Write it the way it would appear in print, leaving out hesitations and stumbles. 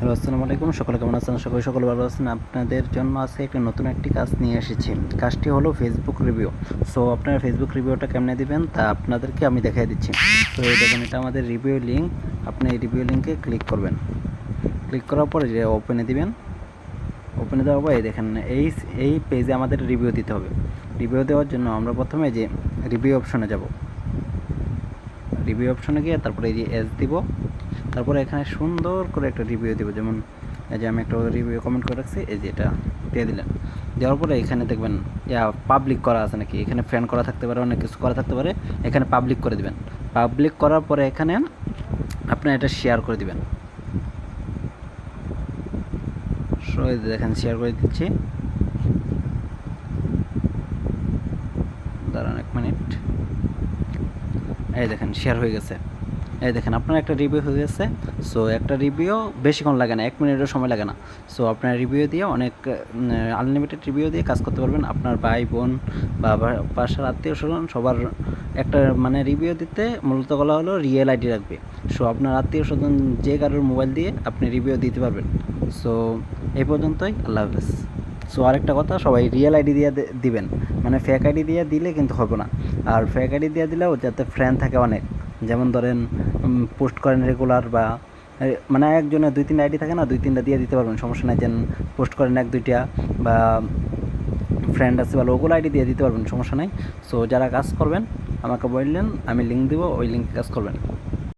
Hello, আসসালামু আলাইকুম। সকলে কেমন আছেন? আশা করি সকলে ভালো আছেন। আপনাদের জন্য আজকে একটা নতুন একটি কাজ নিয়ে এসেছি। কাজটি হলো ফেসবুক রিভিউ। সো আপনারা ফেসবুক রিভিউটা কেমনে দিবেন তা আপনাদেরকে আমি দেখাই দিচ্ছি। তো এই দেখেন, এটা আমাদের রিভিউ লিঙ্ক। আপনি এই রিভিউ লিঙ্কে ক্লিক করবেন। ক্লিক করার পরে যে ওপেনে দিবেন, ওপেনে দেওয়ার পরে দেখেন এই পেজে আমাদের রিভিউ দিতে হবে। রিভিউ দেওয়ার জন্য আমরা প্রথমে যে রিভিউ অপশনে যাব। রিভিউ অপশনে গিয়ে তারপরে এই যে এস দিব। তারপরে এখানে সুন্দর করে একটা রিভিউ দেবো। যেমন এই যে আমি একটা রিভিউ কমেন্ট করে রাখছি, এই যে এটা দিয়ে দিলেন। দেওয়ার পরে এখানে দেখবেন পাবলিক করা আছে নাকি, এখানে ফ্রেন্ড করা থাকতে পারে, অনেক কিছু করা থাকতে পারে। এখানে পাবলিক করে দিবেন। পাবলিক করার পরে এখানে আপনি এটা শেয়ার করে দিবেন। সো এই যে দেখেন শেয়ার করে দিচ্ছি। দাঁড়ান 1 মিনিট। এই দেখেন শেয়ার হয়ে গেছে। এই দেখেন আপনার একটা রিভিউ হয়ে গেছে। সো একটা রিভিউ বেশিক্ষণ লাগে না, 1 মিনিটের সময় লাগে না। সো আপনার রিভিউ দিয়ে অনেক আনলিমিটেড রিভিউ দিয়ে কাজ করতে পারবেন। আপনার ভাই বোন বা বাসার আত্মীয় স্বজন সবার একটা রিভিউ দিতে মূলত বলা হলো রিয়েল আইডি রাখবে। সো আপনার আত্মীয় স্বজন যে কারোর মোবাইল দিয়ে আপনি রিভিউ দিতে পারবেন। সো এই পর্যন্তই। আল্লাহ হাফেজ। সো আরেকটা কথা, সবাই রিয়েল আইডি দিয়ে দিবেন, ফেক আইডি দিয়ে দিলে কিন্তু হবে না। আর ফেক আইডি দিয়ে দিলেও যাতে ফ্রেন্ড থাকে অনেক, যেমন ধরেন পোস্ট করেন রেগুলার, বা একজনের 2-3 আইডি থাকে না, 2-3টা দিয়ে দিতে পারবেন, সমস্যা নাই। যেন পোস্ট করেন 1-2টা, বা ফ্রেন্ড আছে ভালো, ওগুলো আইডি দিয়ে দিতে পারবেন, সমস্যা নাই। সো যারা কাজ করবেন আমাকে বললেন, আমি লিঙ্ক দিব, ওই লিঙ্কে কাজ করবেন।